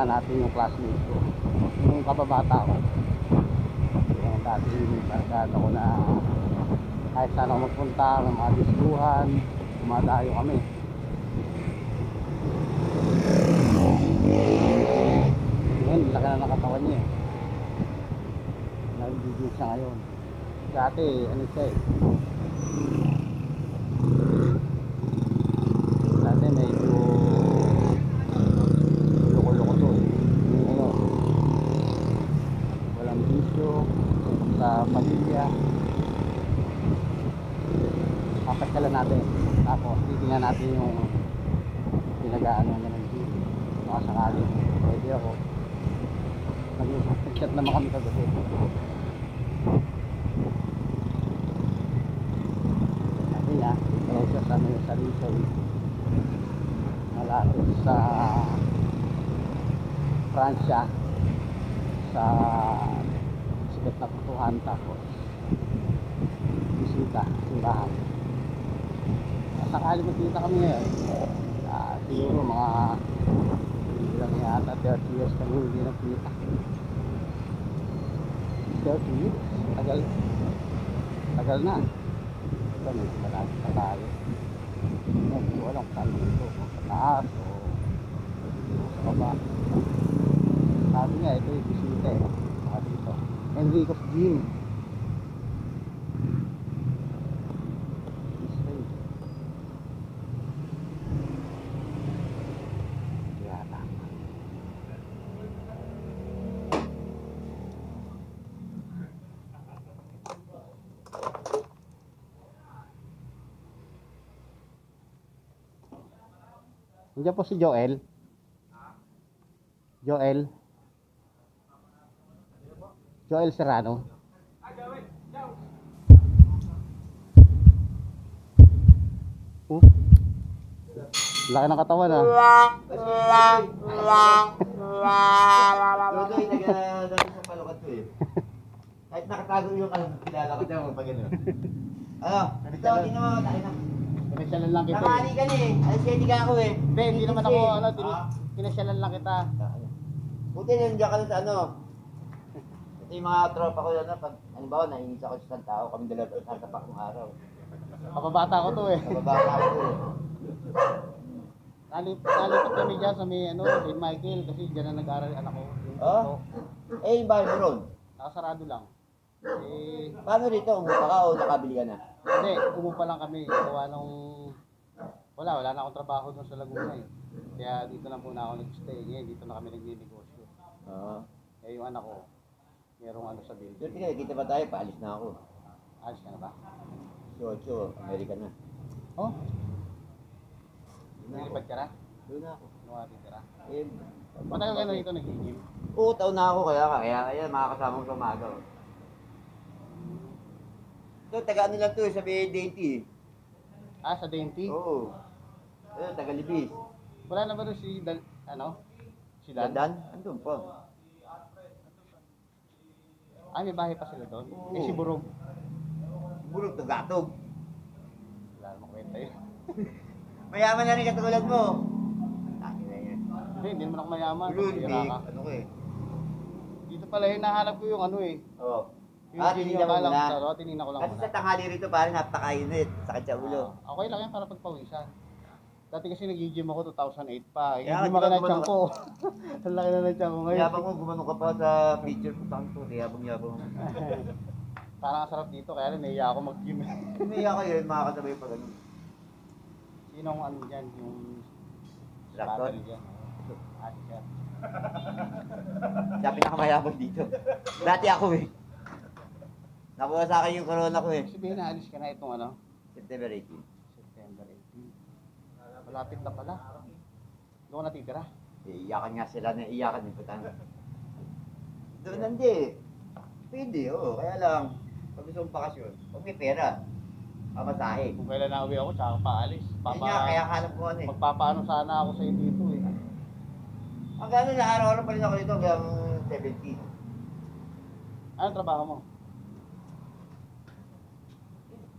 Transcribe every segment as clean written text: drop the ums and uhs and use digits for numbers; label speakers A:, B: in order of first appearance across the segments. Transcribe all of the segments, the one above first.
A: puntahan natin yung classmates ko, yung kababata ko, yung dati yung kargado ko na kahit saan ako magpunta ng mga disluhan, dumadayo kami. Ngayon laki na nakatawan niya eh, nagiging siya ngayon. Dati ano siya eh, dati medyo loko-loko to eh. Yung ano, walang bisyo sa pamilya. Papasyalan natin, tapos titingnan natin yung pinag-aano niya ng bisyo. Baka sakali pwede ako. Nag-chat naman kami kagabi. Sabi niya, ikaw siya sa mga salisay malapit sa Pransya sa sikat na putuhan, tapos bisita, simbahan. Sakali magkita kami ngayon, siguro mga hindi lang yata 30 years kami hindi nagkita. 30 years, tagal na. Ito may malapit na tayo. Hindi ko alam saan dito, sa taas o sa baba. Sabi nga ito yung bisita eh, dito Enrico's Gym. Nandiyan po si Joel. Joel Serrano. Laki ng katawan ah.
B: Dodoy, nag-dami sa palukat ko eh. Kahit nakatago yung kilala ko dyan, pag gano'n. Ano? Ito, hindi naman tayo na.
A: Pinasyalan lang kita
B: Nakali ka na eh. Alas 7 ka ako eh.
A: Hindi naman ako ano, pinasyalan lang kita.
B: Buti nandiyan ka na sa ano. Ito yung mga tropa ko yan, pag halimbawa nainis ako sa isang tao, kami dalawa sa tapak ng araw.
A: Kapabata ko to eh.
B: Nababata ako to eh.
A: Nalipit kami dyan sa may ano, St. Michael, kasi dyan na nag-aaral yung anak ko.
B: Oh? Eh, yung bahay mo ron?
A: Nakasarado lang. Eh,
B: Paano rito? Umupa ka o nakabili ka na?
A: hindi, umupa lang kami. Gawa nung wala na akong trabaho doon sa Laguna eh. Kaya dito na po na ako nag-stay. Ngayon dito na kami nagninegosyo.
B: Oo.
A: Kaya yung anak ko, merong ano sa building.
B: Sir, tingnan, kita ba tayo? Paalis na ako.
A: Alis ka na ba?
B: Si Ocho, Amerika na.
A: Oh,
B: Doon na ako.
A: nilipad ka na?
B: Doon na ako.
A: Nuwapit ka na?
B: Eh,
A: Matagal ka na dito nag-gym?
B: Oo, taon na ako kaya makakasama ko sa umaga. Ito, taga ano lang to, sabi Dainty.
A: Ah, sa Dainty?
B: Oo. Ito, taga Libis.
A: Wala na ba rin si Si Dan?
B: Dan? Andun pa.
A: Ah, may bahay pa sila doon?
B: Oo.
A: Eh, si Burog.
B: Burog to gatog.
A: Wala namang kwenta yun.
B: Mayaman na rin katulad mo. Akin na yan.
A: Hindi naman ako mayaman.
B: Bulun,
A: Pira
B: big.
A: ka.
B: Ano ko eh.
A: Dito pala, hinahanap ko yung ano eh.
B: Oo.
A: Yung
B: Tinignan mo
A: akala ko
B: muna.
A: sa tinignan ko lang
B: Kasi
A: muna.
B: sa tanghali rito parang napakainit. Sakit sa ulo.
A: Okay lang yan para pagpawisan. Dati kasi nag-gym ako 2008 pa.
B: Kaya
A: Hindi
B: nga,
A: ka na
B: gumano
A: tiyan
B: ka.
A: ko. Ang laki na ng tiyan ko ngayon.
B: Yabang mo, gumano ka pa sa picture ko. Tangto, yabang.
A: Parang ang sarap dito, kaya rin naiya ako mag-gym.
B: Kiniya kayo yun, makakasabay pa ganun.
A: Sinong ano dyan, yung
B: Raptor?
A: battery dyan. Ah, siya.
B: Siya pinakamayabang dito. Dati ako eh. Nakuha sa akin yung corona ko eh.
A: Sabihin na, alis ka na itong ano,
B: September 18.
A: September 18. Malapit na pala. Doon ka natitira.
B: Iiyakan nga sila na iiyakan yung putang. Doon hindi. Pwede, oo. Kaya lang, pag gusto mong bakasyon, pag may pera, pamasahe.
A: Kung kailan na uwi ako, tsaka paalis.
B: Yun nga, kaya hanap ko ano eh.
A: Magpapaano sana ako sa dito eh.
B: Ang gano'n na araw-araw pa rin ako dito hanggang 17.
A: Anong trabaho mo?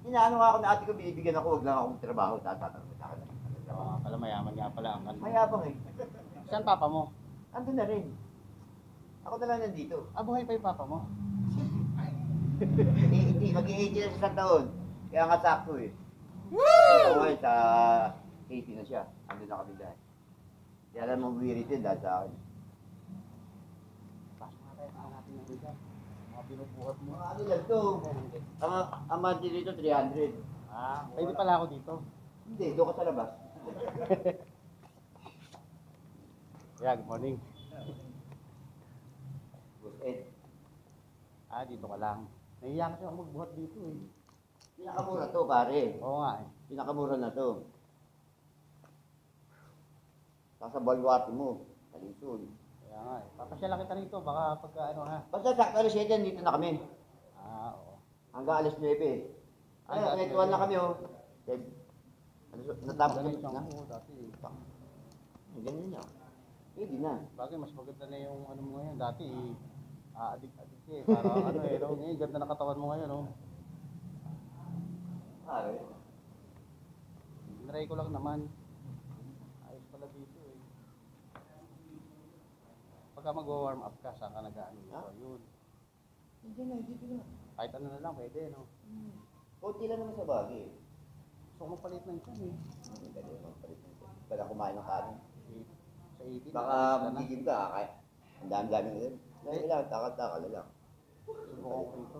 B: Inaano nga ako na ate ko, binibigyan ako, huwag lang akong trabaho, tatatanong sa akin.
A: Pala mayaman nga pala ang ano.
B: Mayabang eh.
A: Saan papa mo?
B: andun na rin. Ako na lang nandito.
A: Ah, buhay pa yung papa mo?
B: Hindi, mag-i-80 na siya sa taon. Kaya nga sakto eh. Ako ngayon sa 80 na siya. Andun na kami dahil. Kaya alam mo, wirid din dahil sa akin.
A: Pasok nga tayo, saan natin ng bigas. Mga binubuhat mo.
B: Mga ano lang to. Ang monthly dito, 300.
A: Ah, pwede pala ako dito.
B: Hindi, doon ka sa labas.
A: Yeah, good morning.
B: Boss Ed,
A: Ah, dito ka lang. Nahiya kasi ako magbuhat dito eh.
B: pinakamura to pare.
A: Oo nga eh.
B: Pinakamura na to. Nasa baluarte mo. Kalisod.
A: Kaya nga eh. Papasyala kita rito, baka pagka ano ha.
B: Basta sakto alas 7, dito na kami.
A: Ah, oo.
B: Hanggang alas 9.
A: Hanggang alas
B: Ay, netuan
A: 9.
B: na kami oh. Natapos
A: Ganun
B: na.
A: lang ako dati eh.
B: Ganyan na. Pwede na.
A: Bagay, mas maganda na yung ano mo ngayon. Dati eh, adik-adik eh. Parang ano eh, no? Ngayon, ganda na katawan mo ngayon, no?
B: Pare.
A: Tinry ko lang naman. Ayos pala dito eh. Pagka mag-warm up ka, saan ka nag-ano dito?
B: Ah?
A: Yun.
B: Hindi na, dito na.
A: Kahit ano na lang, pwede, no?
B: Kunti lang naman sa bagay.
A: Gusto ko magpalit ng ito eh.
B: Hindi ka naman palit ng ito. Pwede kumain ng kanin.
A: Sa 18.
B: Baka magiging ka, kaya ang dami-dami na yun. Dahil lang, takal-takal na lang.
A: Subukan ko rito.